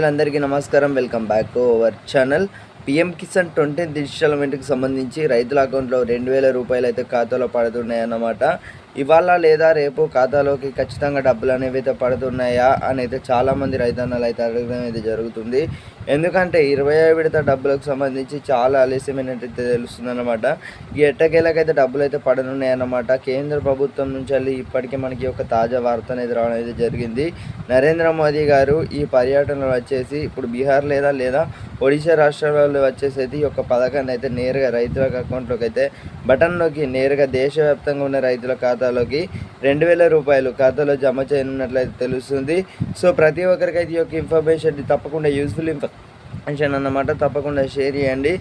అందరికీ నమస్కారం. Welcome back to our channel. PM Kisan 20th ఇన్స్టాల్మెంట్కి సంబంధించి రైతుల అకౌంట్లో 2,000 రూపాయలు అయితే ఖాతాలో పడుతున్నాయన్నమాట. ఇవాళ లేదా రేపు ఖాతాలోకి ఖచ్చితంగా డబ్బులు అనేవి అయితే పడుతున్నాయా అని అయితే చాలామంది రైతన్నలు అయితే అడగడం అయితే జరుగుతుంది. ఎందుకంటే 20వ విడత డబ్బులకు సంబంధించి చాలా ఆలస్యమైనట్టు తెలుస్తుందన్నమాట. ఈ ఎట్టకేలకైతే డబ్బులు అయితే పడనున్నాయన్నమాట. కేంద్ర ప్రభుత్వం నుంచి వెళ్ళి ఇప్పటికే మనకి ఒక తాజా వార్త అనేది రావడం అయితే జరిగింది. నరేంద్ర మోదీ గారు ఈ పర్యటనలో వచ్చేసి ఇప్పుడు బీహార్ లేదా ఒడిశా రాష్ట్రాలలో వచ్చేసి ఈ యొక్క పథకాన్ని అయితే నేరుగా రైతుల అకౌంట్లోకి అయితే బటన్ నొక్కి నేరుగా దేశవ్యాప్తంగా ఉన్న రైతుల ఖాతాలోకి 2,000 రూపాయలు ఖాతాలో జమ చేయనున్నట్లయితే తెలుస్తుంది. సో ప్రతి ఒక్కరికైతే ఈ యొక్క ఇన్ఫర్మేషన్ తప్పకుండా యూస్ఫుల్ ఇన్ఫర్మేషన్ అన్నమాట. తప్పకుండా షేర్ చేయండి.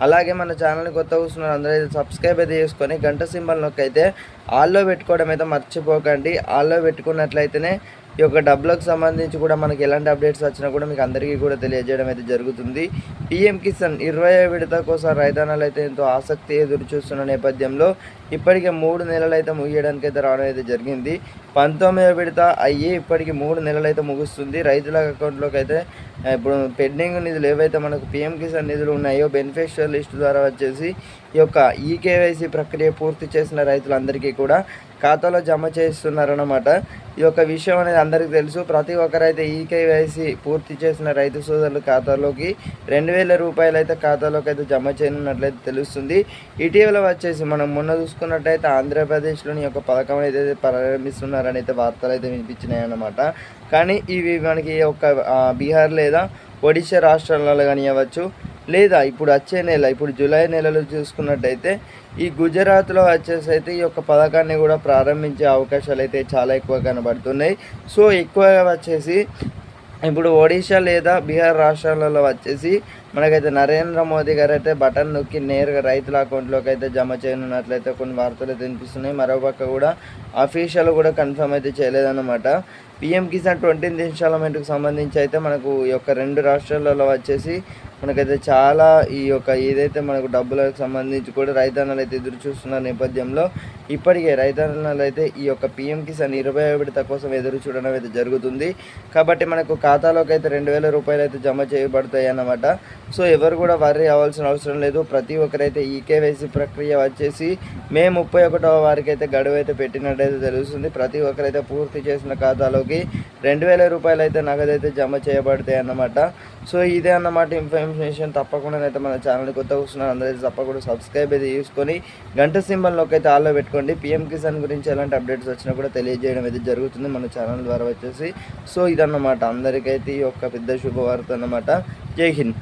అలాగే మన ఛానల్ని కొత్త కూర్చున్నారు అందరూ అయితే సబ్స్క్రైబ్ అయితే చేసుకొని గంట సింబల్ నొక్కి అయితే ఆల్లో పెట్టుకోవడం అయితే మర్చిపోకండి. ఆల్లో పెట్టుకున్నట్లయితేనే ఈ యొక్క డబ్బులకు సంబంధించి కూడా మనకి ఎలాంటి అప్డేట్స్ వచ్చినా కూడా మీకు అందరికీ కూడా తెలియజేయడం అయితే జరుగుతుంది. పీఎం కిసాన్ 20వ విడత కోసం రైతన్నలు అయితే ఎంతో ఆసక్తి ఎదురు చూస్తున్న నేపథ్యంలో ఇప్పటికే 3 నెలలు అయితే ముగియడానికి అయితే రావడం అయితే జరిగింది. 19వ విడత అయ్యి ఇప్పటికి 3 నెలలు అయితే ముగుస్తుంది. రైతుల అకౌంట్లోకి అయితే ఇప్పుడు పెండింగ్ నిధులు ఏవైతే మనకు పీఎం కిసాన్ నిధులు ఉన్నాయో బెనిఫిషియర్ లిస్ట్ ద్వారా వచ్చేసి ఈ యొక్క ఈకేవైసీ ప్రక్రియ పూర్తి చేసిన రైతులందరికీ కూడా ఖాతాలో జమ చేస్తున్నారన్నమాట. ఈ యొక్క విషయం అనేది అందరికీ తెలుసు. ప్రతి ఒక్కరైతే ఈకేవైసీ పూర్తి చేసిన రైతు సోదరుల ఖాతాలోకి 2,000 రూపాయలు అయితే ఖాతాలోకి అయితే జమ చేయనున్నట్లయితే తెలుస్తుంది. ఇటీవల వచ్చేసి మనం మొన్న చూసుకున్నట్టయితే ఆంధ్రప్రదేశ్లోని యొక్క పథకం అయితే ప్రారంభిస్తున్నారని అయితే వార్తలు అయితే వినిపించినాయి అన్నమాట. కానీ ఇవి మనకి ఒక బీహార్ లేదా ఒడిశా రాష్ట్రాలలో కానివ్వచ్చు లేదా ఇప్పుడు వచ్చే నెల ఇప్పుడు జూలై నెలలో చూసుకున్నట్టయితే ఈ గుజరాత్లో వచ్చేసి అయితే ఈ యొక్క పథకాన్ని కూడా ప్రారంభించే అవకాశాలు అయితే చాలా ఎక్కువ కనబడుతున్నాయి. సో ఎక్కువగా వచ్చేసి ఇప్పుడు ఒడిశా లేదా బీహార్ రాష్ట్రాలలో వచ్చేసి మనకైతే నరేంద్ర మోదీ గారు అయితే బటన్ నొక్కి నేరుగా రైతుల అకౌంట్లోకి అయితే జమ చేయనున్నట్లయితే కొన్ని వార్తలు అయితే వినిపిస్తున్నాయి. మరోపక్క కూడా అఫీషియల్ కూడా కన్ఫర్మ్ అయితే చేయలేదన్నమాట. పీఎం కిసాన్ 20th ఇన్స్టాల్మెంట్కి సంబంధించి అయితే మనకు ఈ యొక్క 2 రాష్ట్రాలలో వచ్చేసి మనకైతే చాలా ఈ యొక్క ఏదైతే మనకు డబ్బులకు సంబంధించి కూడా రైతన్నలు అయితే ఎదురు చూస్తున్న నేపథ్యంలో ఇప్పటికే రైతన్నలు అయితే ఈ యొక్క పీఎం కిసాన్ 20వ విడత కోసం ఎదురు చూడడం అయితే జరుగుతుంది. కాబట్టి మనకు ఖాతాలోకి అయితే 2,000 రూపాయలు అయితే జమ చేయబడతాయి అన్నమాట. సో ఎవరు కూడా వర్రీ అవ్వాల్సిన అవసరం లేదు. ప్రతి ఒక్కరైతే ఈకేవైసీ ప్రక్రియ వచ్చేసి మే 31వ వారికి అయితే గడువు అయితే పెట్టినట్టయితే తెలుస్తుంది. ప్రతి ఒక్కరైతే పూర్తి చేసిన ఖాతాలోకి 2,000 రూపాయలు అయితే నగదైతే జమ చేయబడతాయి అన్నమాట. సో ఇదే అన్నమాట ఇన్ఫర్మేషన్. తప్పకుండా అయితే మన ఛానల్ కొత్త కూర్చున్నారు అందరైతే తప్పకుండా సబ్స్క్రైబ్ అయితే చేసుకొని గంట సింబల్లోకి అయితే ఆల్లో పెట్టుకోండి. పీఎం కిసాన్ గురించి ఎలాంటి అప్డేట్స్ వచ్చినా కూడా తెలియజేయడం అయితే జరుగుతుంది మన ఛానల్ ద్వారా వచ్చేసి. సో ఇదన్నమాట అందరికైతే ఈ యొక్క పెద్ద శుభవార్త అన్నమాట. జై హింద్.